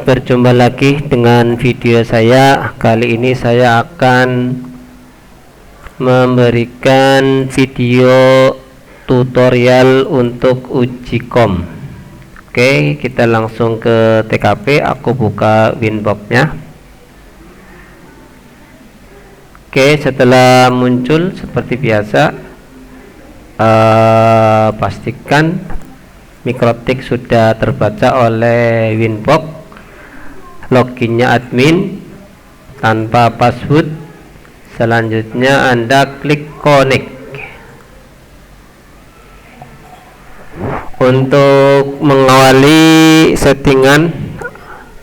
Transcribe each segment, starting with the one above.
berjumpa lagi dengan video saya. Kali ini saya akan memberikan video tutorial untuk uji kom. Oke, kita langsung ke TKP. Aku buka Winbox-nya. Oke, setelah muncul seperti biasa, pastikan Mikrotik sudah terbaca oleh Winbox. Loginnya admin tanpa password. Selanjutnya Anda klik connect. Untuk mengawali settingan,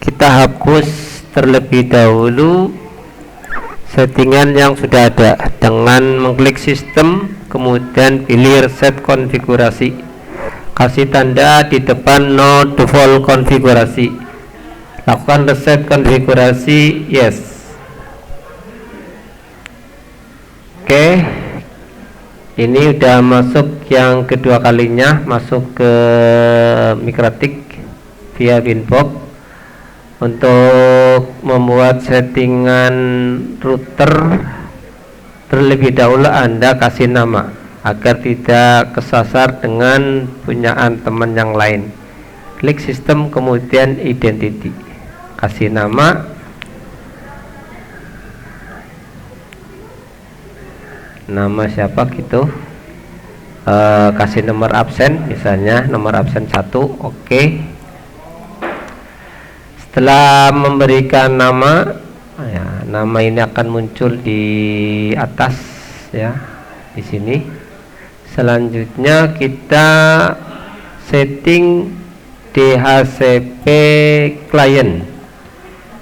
kita hapus terlebih dahulu settingan yang sudah ada dengan mengklik sistem, kemudian pilih reset konfigurasi. Kasih tanda di depan no default konfigurasi. Lakukan reset konfigurasi, yes. Oke, ini udah masuk yang kedua kalinya masuk ke Mikrotik via Winbox. Untuk membuat settingan router, terlebih dahulu Anda kasih nama agar tidak kesasar dengan punyaan teman yang lain. Klik sistem, kemudian identity, kasih nama. Nama siapa gitu, kasih nomor absen, misalnya nomor absen 1. Oke. Setelah memberikan nama, ya, nama ini akan muncul di atas, ya, di sini. Selanjutnya kita setting DHCP client,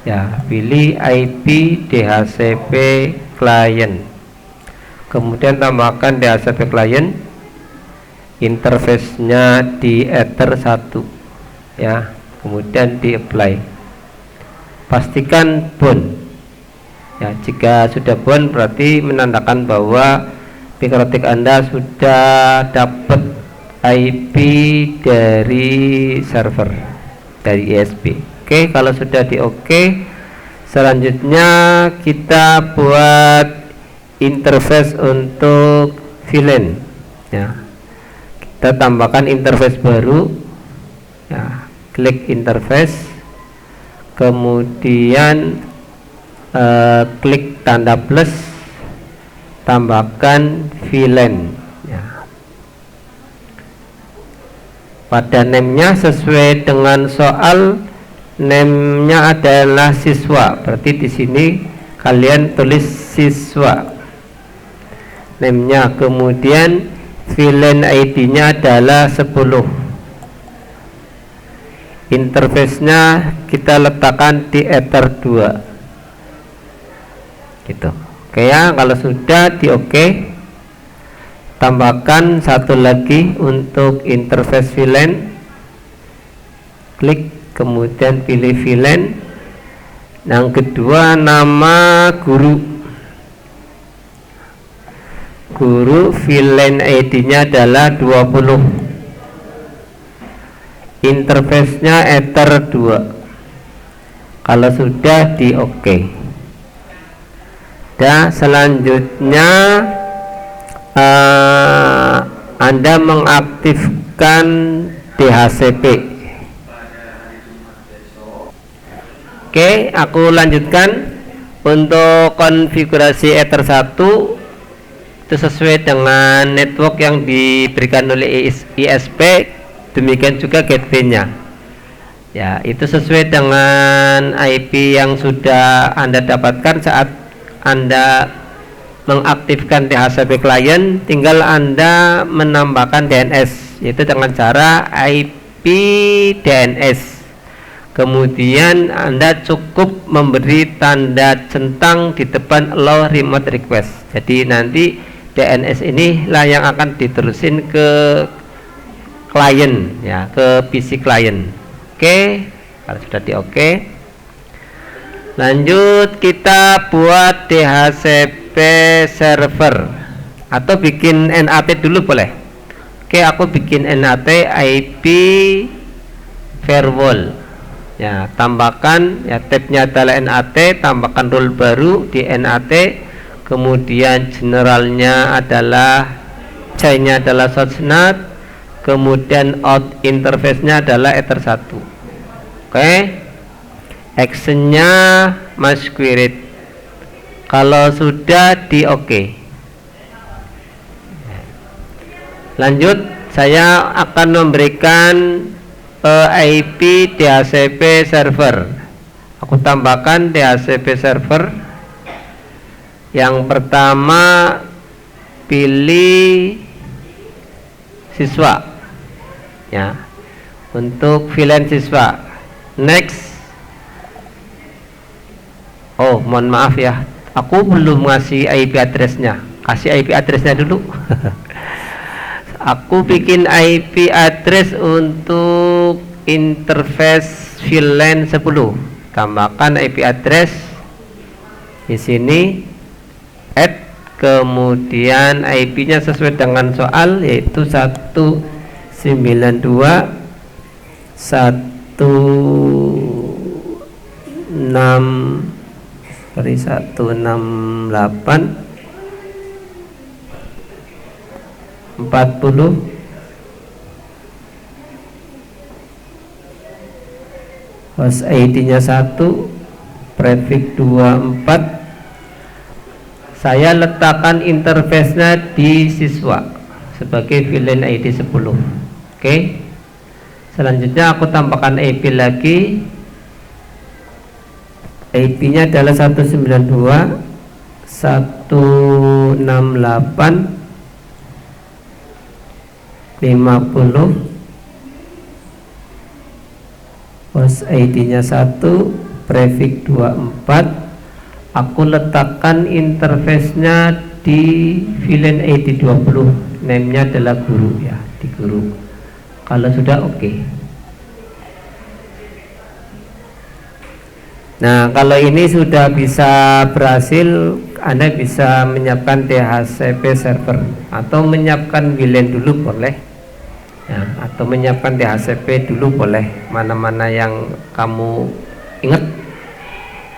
ya, pilih IP DHCP client, kemudian tambahkan DHCP client, interface-nya di Ether 1, ya, kemudian di apply. Pastikan bound, ya. Jika sudah bound berarti menandakan bahwa Mikrotik Anda sudah dapat IP dari server, dari ISP. Oke, kalau sudah di oke, selanjutnya kita buat interface untuk VLAN, ya. Kita tambahkan interface baru, ya. Klik interface, kemudian klik tanda plus, tambahkan VLAN, ya. Pada name-nya sesuai dengan soal, name-nya adalah siswa, berarti di sini kalian tulis siswa name-nya, kemudian VLAN ID-nya adalah 10. Interface-nya kita letakkan di Ether 2, gitu. Oke, ya, kalau sudah di oke, tambahkan satu lagi untuk interface VLAN. Klik, kemudian pilih VLAN. Yang kedua, nama guru. Guru, VLAN ID-nya adalah 20. Interface-nya Ether 2. Kalau sudah di oke. Dan selanjutnya Anda mengaktifkan DHCP. Oke, aku lanjutkan. Untuk konfigurasi Ether 1 itu sesuai dengan network yang diberikan oleh ISP, demikian juga gateway-nya, ya, itu sesuai dengan IP yang sudah Anda dapatkan saat Anda mengaktifkan DHCP client. Tinggal Anda menambahkan DNS, yaitu dengan cara IP DNS. Kemudian Anda cukup memberi tanda centang di depan allow remote request. Jadi nanti DNS inilah yang akan diterusin ke klien, ya, ke PC klien. Oke, kalau sudah di oke, lanjut kita buat DHCP server atau bikin NAT dulu boleh. Oke, aku bikin NAT IP firewall. Ya, tambahkan ya tabnya adalah NAT, tambahkan rule baru di NAT, kemudian generalnya adalah chainnya adalah shortnut, kemudian out interface-nya adalah ether 1. Oke. Actionnya mas query. Kalau sudah di oke. Lanjut, saya akan memberikan IP DHCP server. Aku tambahkan DHCP server. Yang pertama pilih siswa ya, untuk VLAN siswa. Next. Oh, mohon maaf ya, aku belum ngasih IP address-nya. Kasih IP address-nya dulu. Aku bikin IP address untuk interface VLAN 10. Tambahkan IP address di sini, add, kemudian IP-nya sesuai dengan soal, yaitu 168 host ID-nya 1, prefix 24. Saya letakkan interface-nya di siswa sebagai VLAN ID 10. Oke. Selanjutnya aku tambahkan IP lagi. IP-nya adalah 192.168.50. Host ID-nya 1, prefix 24. Aku letakkan interface-nya di VLAN ID 20. Name-nya adalah guru ya, di guru. Kalau sudah oke. Nah, kalau ini sudah bisa berhasil, Anda bisa menyiapkan DHCP server atau menyiapkan VLAN dulu boleh ya, atau menyiapkan DHCP dulu boleh, mana-mana yang kamu ingat.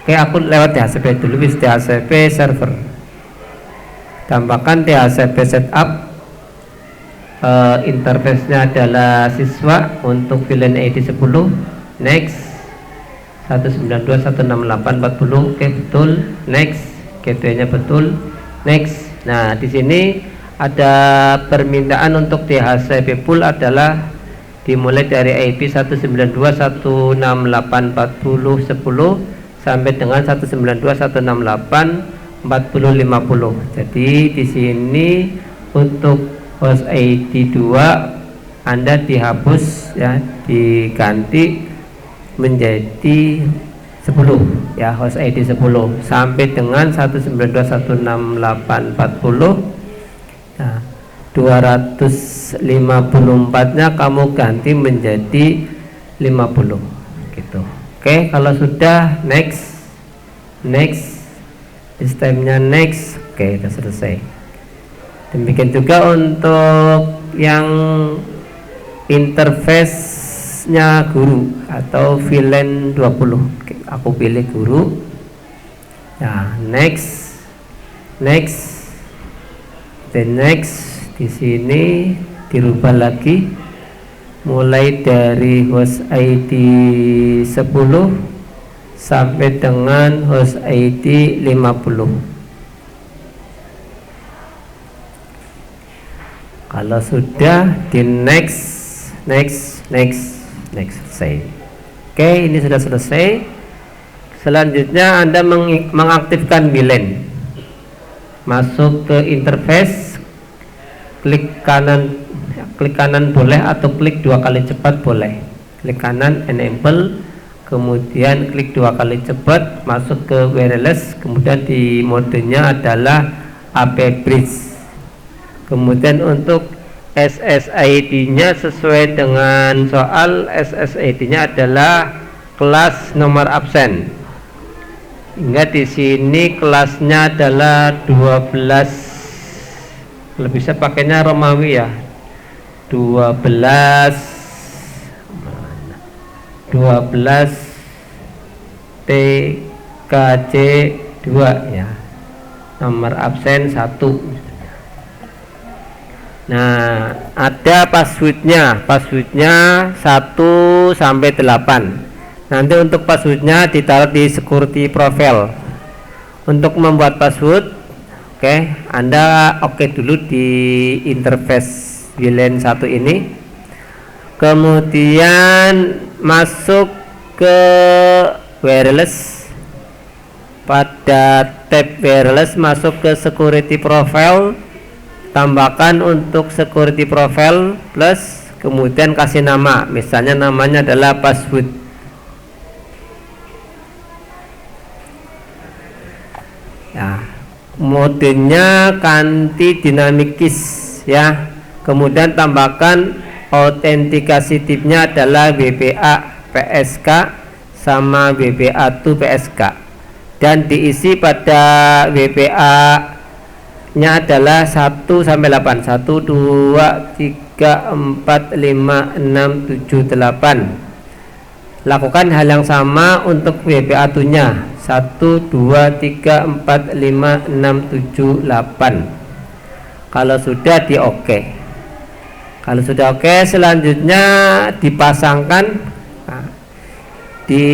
Oke, aku lewat DHCP dulu. Bis DHCP server, tambahkan DHCP setup. Interface-nya adalah siswa untuk VLAN ID 10. Next. 192.168.40. Oke, betul. Next. Gateway-nya betul. Next. Nah, di sini ada permintaan untuk DHCP pool adalah dimulai dari IP 192.168.40.10 sampai dengan 192.168.40.50. Jadi di sini untuk host ID 2 Anda dihapus ya, diganti menjadi 10 ya, host ID 10 sampai dengan 192.168.40. Nah, 254 nya kamu ganti menjadi 50 gitu. Oke, kalau sudah next, sistemnya next. Oke, sudah selesai. Demikian juga untuk yang interface-nya guru atau VLAN 20. Oke, aku pilih guru. Nah, next, then next. Di sini dirubah lagi. Mulai dari host ID 10 sampai dengan host ID 50. Kalau sudah di next selesai. Oke, ini sudah selesai. Selanjutnya Anda mengaktifkan VLAN. Masuk ke interface, klik kanan boleh atau klik 2 kali cepat boleh. Klik kanan enable, kemudian klik 2 kali cepat, masuk ke wireless, kemudian di modenya adalah AP bridge. Kemudian untuk SSID nya sesuai dengan soal, SSID nya adalah kelas nomor absen. Hingga di sini kelasnya adalah 12. Kalau bisa pakainya Romawi ya, 12 TKJ 2 ya, nomor absen 1. Nah, ada passwordnya 1 sampai 8. Nanti untuk passwordnya ditaruh di security profile. Untuk membuat password, Anda dulu di interface VLAN 1 ini. Kemudian masuk ke wireless. Pada tab wireless masuk ke security profile, tambahkan untuk security profile plus, kemudian kasih nama, misalnya namanya adalah password. Ya, modenya ganti dynamic keys ya. Kemudian tambahkan autentikasi tipnya adalah WPA PSK sama WPA2 PSK, dan diisi pada WPA nya adalah 1 sampai 8. 1 2 3 4 5 6 7 8. Lakukan hal yang sama untuk WPA2 nya 1 2 3 4 5 6 7 8. Kalau sudah di oke. Kalau sudah oke, selanjutnya dipasangkan. Nah, di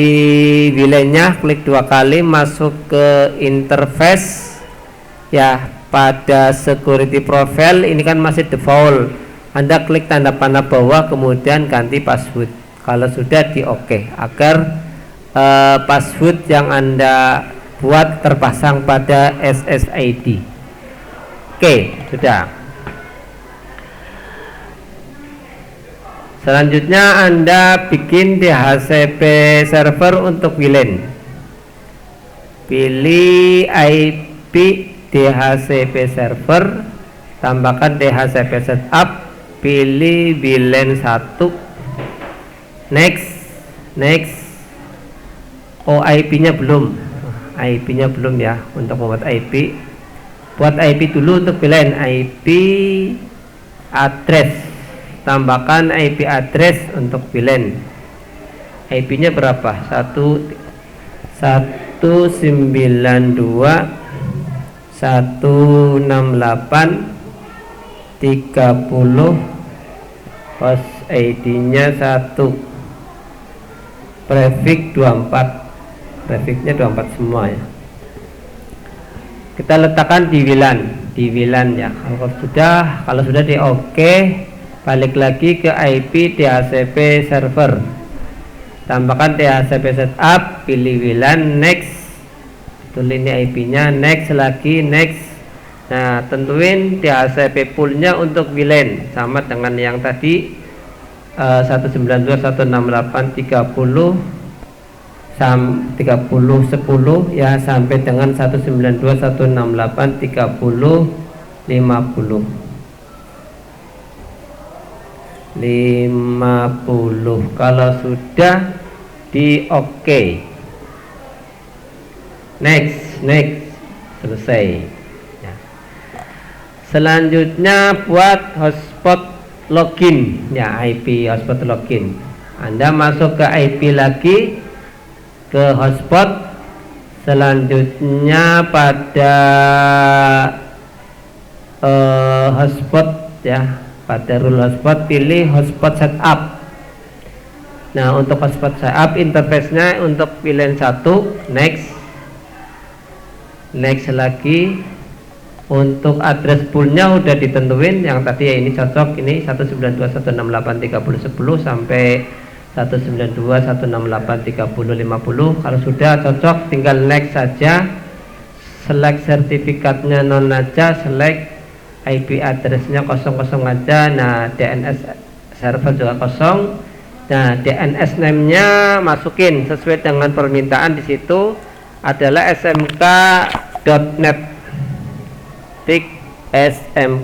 VLAN-nya klik 2 kali, masuk ke interface ya. Pada security profile ini kan masih default, Anda klik tanda panah bawah, kemudian ganti password. Kalau sudah di oke, agar password yang Anda buat terpasang pada SSID. Sudah. Selanjutnya Anda bikin DHCP server untuk VLAN. Pilih IP DHCP server, tambahkan DHCP setup, pilih VLAN 1, next. IP nya belum, ya. Untuk membuat IP, buat IP dulu untuk VLAN. IP address, tambahkan IP address untuk VLAN. IP nya berapa? 192.168.30, host ID nya 1, prefix 24, prefixnya 24 semua ya. Kita letakkan di VLAN ya. Kalau sudah di oke, balik lagi ke IP DHCP server, tambahkan DHCP setup, pilih VLAN, next. Tulis ini IP nya, next lagi, next. Nah, tentuin DHCP poolnya untuk VLAN sama dengan yang tadi, 192.168.30 ya, sampai dengan 192.168.30.50. Kalau sudah di oke, next, selesai ya. Selanjutnya buat hotspot login ya, IP hotspot login. Anda masuk ke IP lagi, ke hotspot. Selanjutnya pada hotspot ya, pada rule hotspot pilih hotspot setup. Nah, untuk hotspot setup interface-nya untuk VLAN 1, next lagi. Untuk address poolnya udah ditentuin yang tadi ya, ini cocok, ini 192.168.30.10 sampai 192.168.30.50. Kalau sudah cocok, tinggal next saja. Select sertifikatnya non aja, select IP addressnya kosong aja. Nah, DNS server juga kosong. Nah, DNS name-nya masukin sesuai dengan permintaan. Di situ adalah smk.net. Tik smk.net.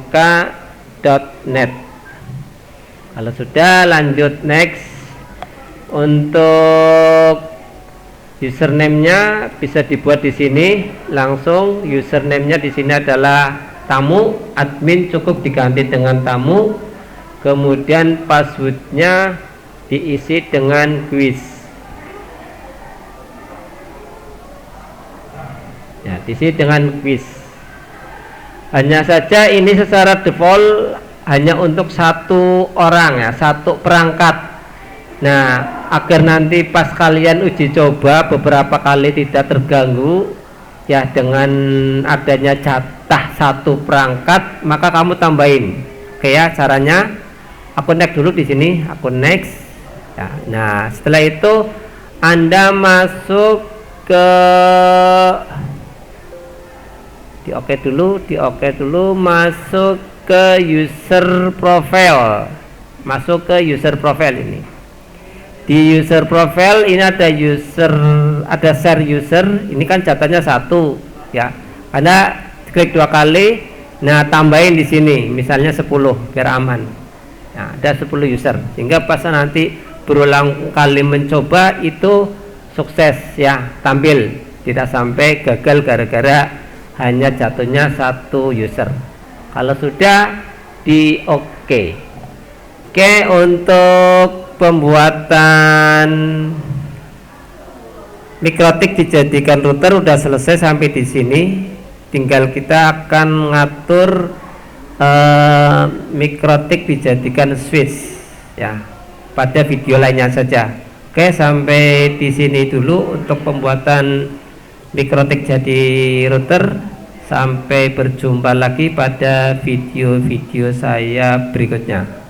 Kalau sudah, lanjut next. Untuk username-nya bisa dibuat di sini langsung. Username-nya di sini adalah tamu, admin cukup diganti dengan tamu. Kemudian password-nya diisi dengan quiz. Ya, di sini dengan quiz. Hanya saja ini secara default hanya untuk satu orang ya, satu perangkat. Nah, agar nanti pas kalian uji coba beberapa kali tidak terganggu ya dengan adanya jatah satu perangkat, maka kamu tambahin. Oke ya, caranya aku next dulu di sini, aku next. Ya, nah, setelah itu Anda masuk ke di oke dulu, masuk ke user profile, masuk ke user profile ini. Di user profile ini ada share user, ini kan jatahnya satu ya. Anda klik 2 kali, nah tambahin di sini misalnya 10 biar aman. Nah, ada 10 user sehingga pas nanti berulang kali mencoba itu sukses ya, tampil, tidak sampai gagal gara-gara hanya jatuhnya satu user. Kalau sudah di oke. Untuk pembuatan mikrotik dijadikan router udah selesai sampai di sini. Tinggal kita akan ngatur mikrotik dijadikan switch ya pada video lainnya saja. Oke, sampai di sini dulu untuk pembuatan mikrotik jadi router. Sampai berjumpa lagi pada video-video saya berikutnya.